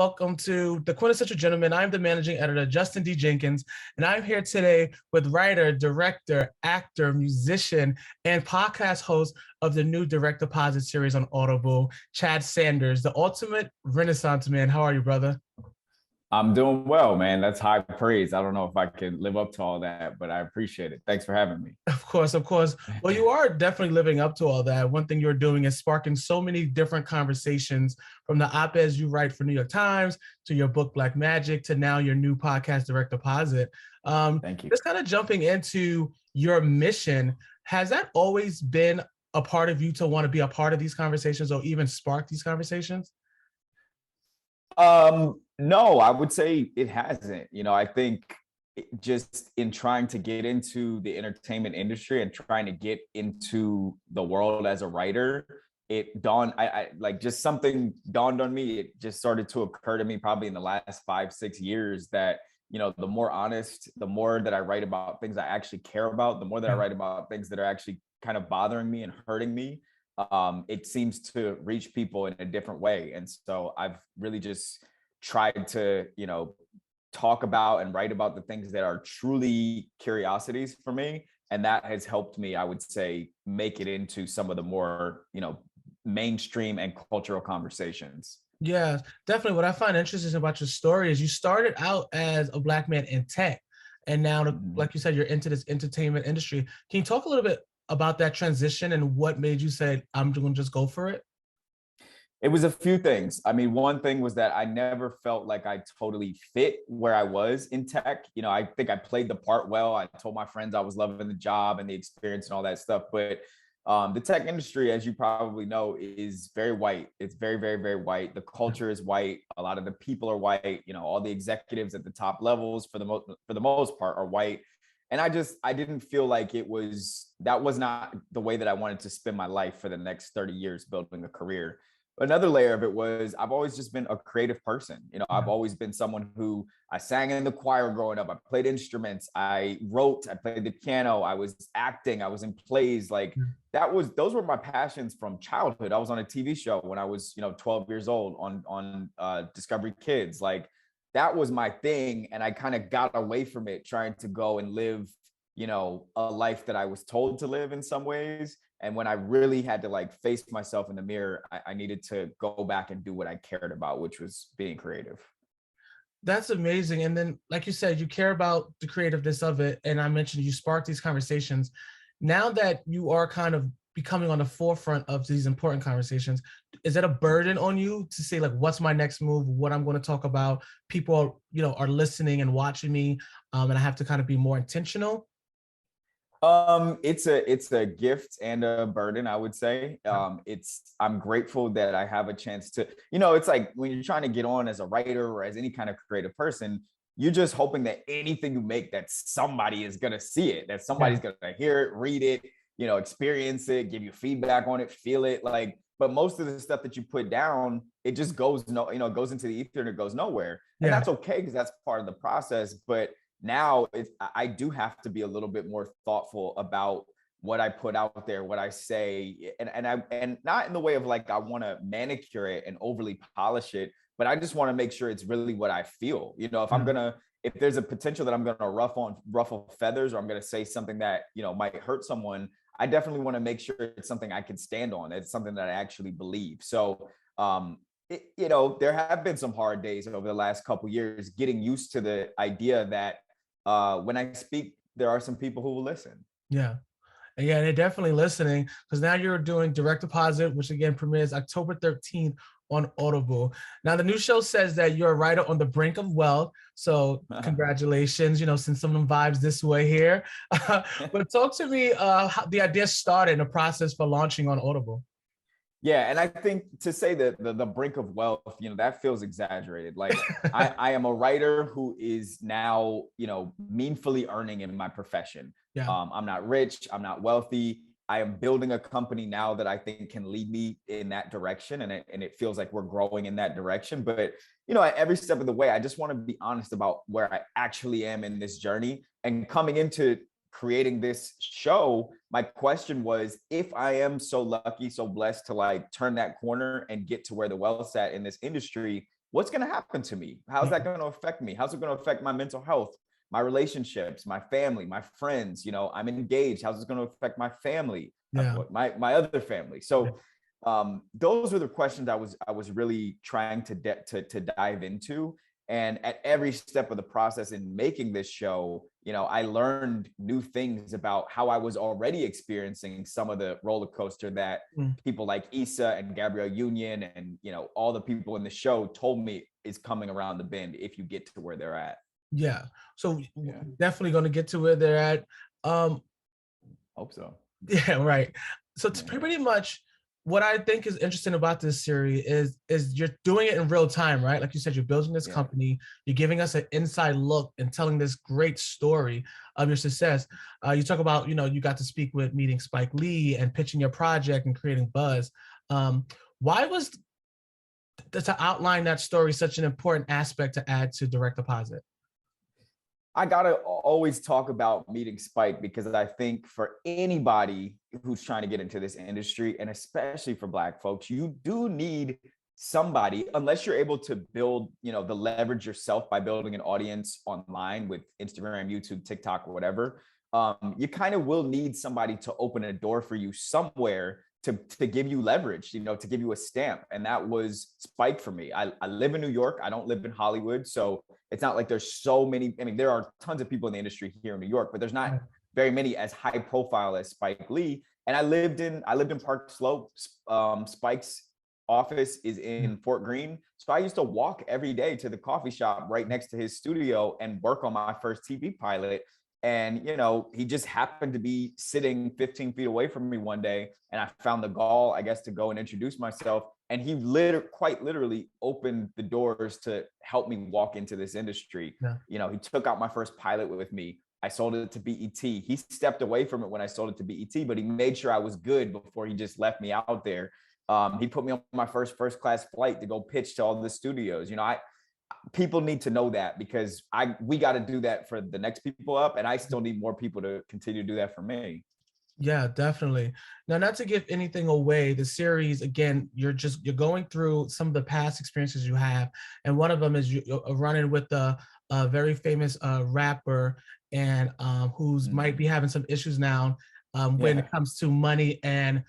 Welcome to The Quintessential Gentleman. I'm the managing editor, Justin D. Jenkins, and I'm here today with writer, director, actor, musician, and podcast host of the new Direct Deposit series on Audible, Chad Sanders, the ultimate Renaissance man. How are you, brother? I'm doing well, man. That's high praise. I don't know if I can live up to all that, but I appreciate it. Thanks for having me. Of course, of course. Well, you are definitely living up to all that. One thing you're doing is sparking so many different conversations, from the op-eds you write for New York Times to your book Black Magic to now your new podcast Direct Deposit. Thank you. Just kind of jumping into your mission, has that always been a part of you to want to be a part of these conversations or even spark these conversations? No, I would say it hasn't. I think just in trying to get into the entertainment industry and trying to get into the world as a writer, it dawned, I like just something dawned on me. It just started to occur to me probably in the last 5-6 years that, the more honest, the more that I write about things I actually care about, the more that I write about things that are actually kind of bothering me and hurting me, it seems to reach people in a different way. And so I've really just tried to, talk about and write about the things that are truly curiosities for me. And that has helped me, I would say, make it into some of the more, mainstream and cultural conversations. Yeah, definitely. What I find interesting about your story is you started out as a Black man in tech, and now, like you said, you're into this entertainment industry. Can you talk a little bit about that transition and what made you say, I'm going to just go for it? It was a few things. I mean, one thing was that I never felt like I totally fit where I was in tech. I think I played the part well. I told my friends I was loving the job and the experience and all that stuff. But the tech industry, as you probably know, is very white. It's very, very, very white. The culture is white. A lot of the people are white. All the executives at the top levels, for the most part, are white. And I didn't feel like that was not the way that I wanted to spend my life for the next 30 years building a career. Another layer of it was I've always just been a creative person. I've always been someone who, I sang in the choir growing up. I played instruments. I wrote, I played the piano. I was acting. I was in plays. Like those were my passions from childhood. I was on a TV show when I was, 12 years old on Discovery Kids. Like that was my thing. And I kind of got away from it trying to go and live, a life that I was told to live in some ways. And when I really had to face myself in the mirror, I needed to go back and do what I cared about, which was being creative. That's amazing. And then, like you said, you care about the creativeness of it. And I mentioned you spark these conversations. Now that you are kind of becoming on the forefront of these important conversations, is that a burden on you to say, what's my next move, what I'm going to talk about? People, are listening and watching me, and I have to kind of be more intentional? It's a gift and a burden, I would say. I'm grateful that I have a chance to, it's like when you're trying to get on as a writer or as any kind of creative person, you're just hoping that anything you make, that somebody is going to see it, that somebody's going to hear it, read it, experience it, give you feedback on it, feel it. But most of the stuff that you put down, it just goes, it goes into the ether and it goes nowhere. And that's okay, because that's part of the process. But now I do have to be a little bit more thoughtful about what I put out there, what I say, and not in the way of I want to manicure it and overly polish it, but I just want to make sure it's really what I feel. If there's a potential that I'm gonna ruffle feathers, or I'm gonna say something that might hurt someone, I definitely want to make sure it's something I can stand on. It's something that I actually believe. So there have been some hard days over the last couple of years getting used to the idea that when I speak, there are some people who will listen. Yeah. And yeah, they're definitely listening, because now you're doing Direct Deposit, which again premieres October 13th on Audible. Now, the new show says that you're a writer on the brink of wealth. So congratulations, send some of them vibes this way here. But talk to me how the idea started and the process for launching on Audible. Yeah, and I think to say that the brink of wealth, that feels exaggerated. I am a writer who is now, meaningfully earning in my profession. Yeah. I'm not rich, I'm not wealthy. I am building a company now that I think can lead me in that direction, and it feels like we're growing in that direction. But at every step of the way, I just want to be honest about where I actually am in this journey. And coming into creating this show, my question was, if I am so lucky, so blessed to turn that corner and get to where the wealth's at in this industry, what's going to happen to me? How's that going to affect me? How's it going to affect my mental health, my relationships, my family, my friends? You know, I'm engaged. How's it going to affect my family, Yeah. my other family? So those were the questions I was really trying to dive into. And at every step of the process in making this show, you know, I learned new things about how I was already experiencing some of the roller coaster that Mm. people like Issa and Gabrielle Union and, you know, all the people in the show told me is coming around the bend if you get to where they're at. Yeah. So Yeah. definitely going to get to where they're at. Hope so. Yeah, right. So it's Yeah. pretty much what I think is interesting about this series is you're doing it in real time, right? Like you said, you're building this Yeah. company, you're giving us an inside look and telling this great story of your success. You talk about, you know, you got to speak with meeting Spike Lee and pitching your project and creating buzz. Why was to outline that story such an important aspect to add to Direct Deposit? I gotta always talk about meeting Spike because I think for anybody who's trying to get into this industry, and especially for Black folks, you do need somebody, unless you're able to build, you know, the leverage yourself by building an audience online with Instagram, YouTube, TikTok, or whatever. You kind of will need somebody to open a door for you somewhere to give you leverage, you know, to give you a stamp. And that was Spike for me. I live in New York. I don't live in Hollywood. So it's not like there's so many. I mean, there are tons of people in the industry here in New York, but there's not very many as high profile as Spike Lee. And I lived in Park Slope. Spike's office is in Fort Greene. So I used to walk every day to the coffee shop right next to his studio and work on my first TV pilot. And, you know, he just happened to be sitting 15 feet away from me one day. And I found the gall, I guess, to go and introduce myself. And he quite literally opened the doors to help me walk into this industry. Yeah. You know, he took out my first pilot with me. I sold it to BET. He stepped away from it when I sold it to BET, but he made sure I was good before he just left me out there. He put me on my first class flight to go pitch to all the studios. You know, people need to know that because we got to do that for the next people up, and I still need more people to continue to do that for me. Yeah, definitely. Now, not to give anything away, the series, again, you're going through some of the past experiences you have, and one of them is you're running with a very famous rapper and who's might be having some issues now when it comes to money and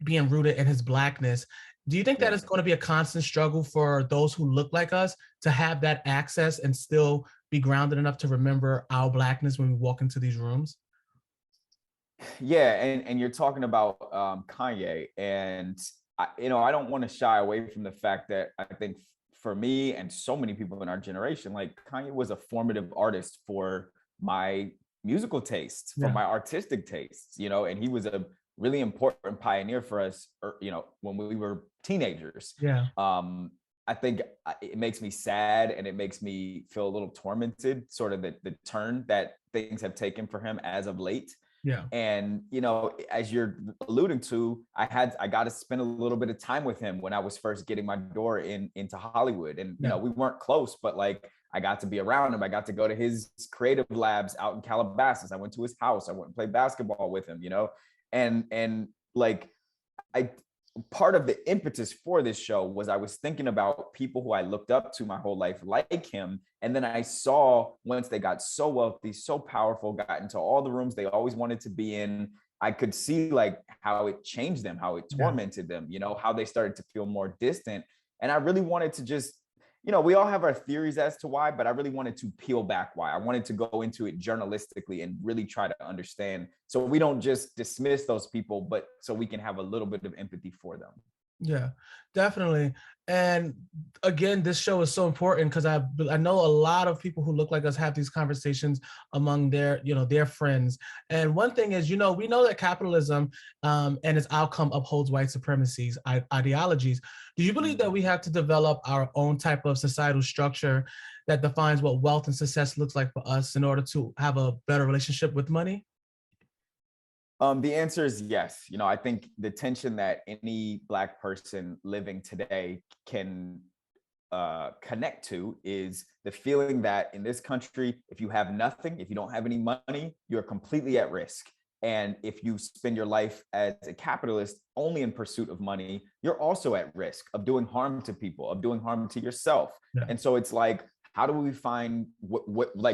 being rooted in his Blackness. Do you think that is going to be a constant struggle for those who look like us to have that access and still be grounded enough to remember our Blackness when we walk into these rooms? Yeah, and you're talking about Kanye, and you know, I don't want to shy away from the fact that I think for me and so many people in our generation, like Kanye was a formative artist for my musical tastes, for my artistic tastes, you know, and he was a really important pioneer for us, you know, when we were teenagers. Yeah. I think it makes me sad and it makes me feel a little tormented, sort of the turn that things have taken for him as of late. Yeah. And, you know, as you're alluding to, I got to spend a little bit of time with him when I was first getting my door into Hollywood. And, you know, we weren't close, but like I got to be around him. I got to go to his creative labs out in Calabasas. I went to his house. I went and played basketball with him, you know, and like part of the impetus for this show was I was thinking about people who I looked up to my whole life like him. And then I saw once they got so wealthy, so powerful, got into all the rooms they always wanted to be in, I could see like how it changed them, how it tormented them, you know, how they started to feel more distant. And I really wanted to just, you know, we all have our theories as to why, but I really wanted to peel back why. I wanted to go into it journalistically and really try to understand so we don't just dismiss those people, but so we can have a little bit of empathy for them. Yeah, definitely. And again, this show is so important because I know a lot of people who look like us have these conversations among their, you know, their friends. And one thing is, you know, we know that capitalism and its outcome upholds white supremacy's ideologies. Do you believe that we have to develop our own type of societal structure that defines what wealth and success looks like for us in order to have a better relationship with money? The answer is yes. You know, I think the tension that any Black person living today can connect to is the feeling that in this country, if you have nothing, if you don't have any money, you're completely at risk. And if you spend your life as a capitalist only in pursuit of money, you're also at risk of doing harm to people, of doing harm to yourself. Yeah. And so it's like, how do we find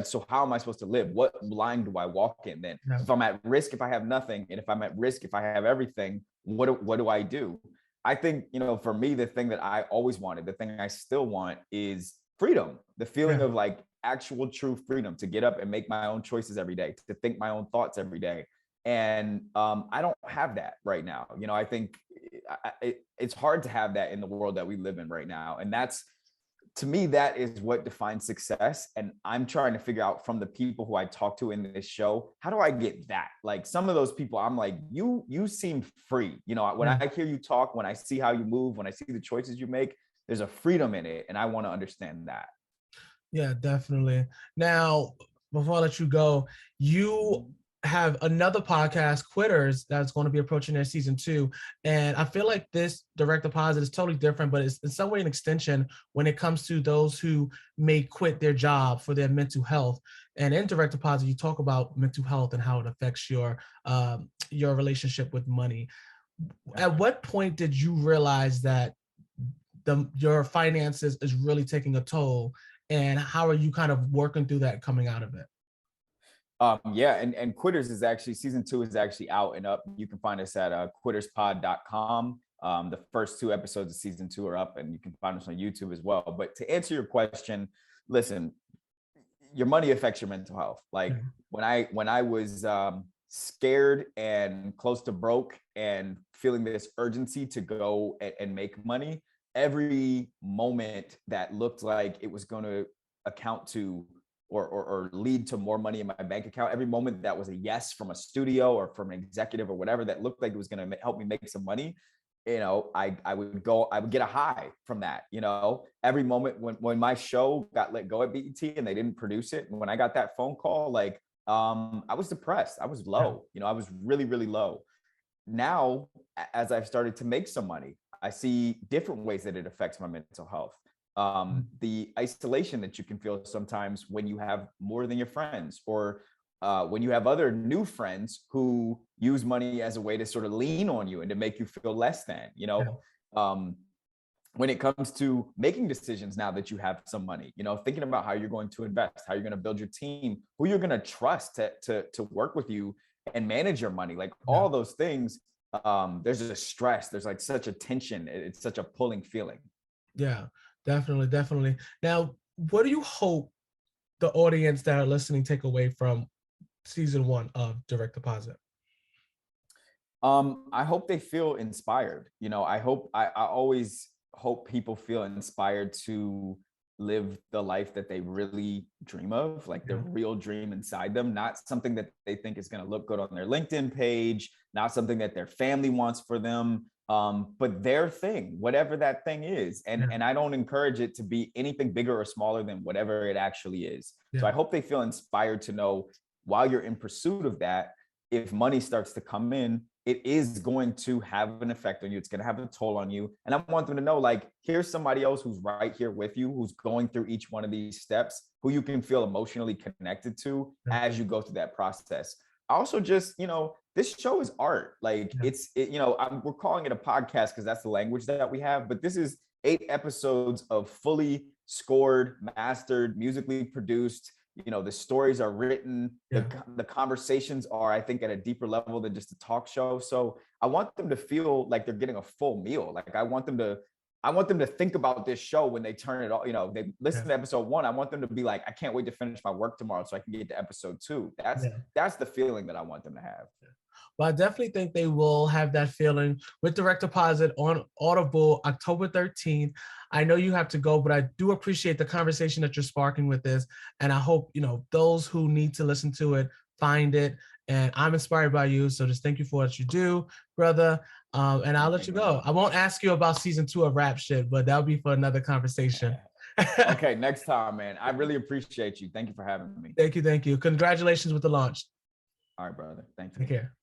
so how am I supposed to live? What line do I walk in then? Yeah. If I'm at risk, if I have nothing, and if I'm at risk, if I have everything, what do I do? I think, for me, the thing that I always wanted, the thing I still want is freedom, the feeling of like actual true freedom to get up and make my own choices every day, to think my own thoughts every day. And I don't have that right now. I think it's hard to have that in the world that we live in right now. And to me, that is what defines success. And I'm trying to figure out from the people who I talk to in this show, how do I get that? Like some of those people, I'm like, you seem free. When I hear you talk, when I see how you move, when I see the choices you make, there's a freedom in it. And I want to understand that. Yeah, definitely. Now, before I let you go, you have another podcast, Quitters, that's going to be approaching their season 2. And I feel like this direct deposit is totally different, but it's in some way an extension when it comes to those who may quit their job for their mental health. And in direct deposit, you talk about mental health and how it affects your relationship with money. At what point did you realize that your finances is really taking a toll? And how are you kind of working through that, coming out of it? And Quitters is actually, season 2 is actually out and up. You can find us at quitterspod.com. The first 2 episodes of season 2 are up, and you can find us on YouTube as well. But to answer your question, listen, your money affects your mental health. Like when I was scared and close to broke and feeling this urgency to go and make money, every moment that looked like it was going to account to or lead to more money in my bank account, every moment that was a yes from a studio or from an executive or whatever that looked like it was going to help me make some money, I would get a high from that. Every moment when my show got let go at BET and they didn't produce it, and when I got that phone call, like I was depressed, I was low, I was really, really low. Now, as I've started to make some money, I see different ways that it affects my mental health. The isolation that you can feel sometimes when you have more than your friends, or when you have other new friends who use money as a way to sort of lean on you and to make you feel less than, when it comes to making decisions now that you have some money, thinking about how you're going to invest, how you're going to build your team, who you're going to trust to work with you and manage your money, like all those things. There's a stress, there's like such a tension, it's such a pulling feeling. Yeah, definitely. Now, what do you hope the audience that are listening take away from season 1 of Direct Deposit? I hope they feel inspired. I always hope people feel inspired to live the life that they really dream of, like their real dream inside them, not something that they think is going to look good on their LinkedIn page, not something that their family wants for them, but their thing, whatever that thing is. And I don't encourage it to be anything bigger or smaller than whatever it actually is. So I hope they feel inspired to know, while you're in pursuit of that, if money starts to come in, it is going to have an effect on you. It's going to have a toll on you. And I want them to know, like, here's somebody else who's right here with you, who's going through each one of these steps, who you can feel emotionally connected to as you go through that process. Also, just, this show is art. Like we're calling it a podcast because that's the language that we have, but this is 8 episodes of fully scored, mastered, musically produced. The stories are written, the conversations are, I think, at a deeper level than just a talk show. So I want them to feel like they're getting a full meal. Like I want them to think about this show when they turn it on. They listen to episode 1. I want them to be like, I can't wait to finish my work tomorrow so I can get to episode 2. That's the feeling that I want them to have. Well, I definitely think they will have that feeling with Direct Deposit on Audible, October 13th. I know you have to go, but I do appreciate the conversation that you're sparking with this. And I hope, those who need to listen to it, find it. And I'm inspired by you. So just thank you for what you do, brother. And I'll let you go. I won't ask you about season 2 of Rap Shit, but that'll be for another conversation. Okay, next time, man. I really appreciate you. Thank you for having me. Thank you. Congratulations with the launch. All right, brother. Thank you. Take care.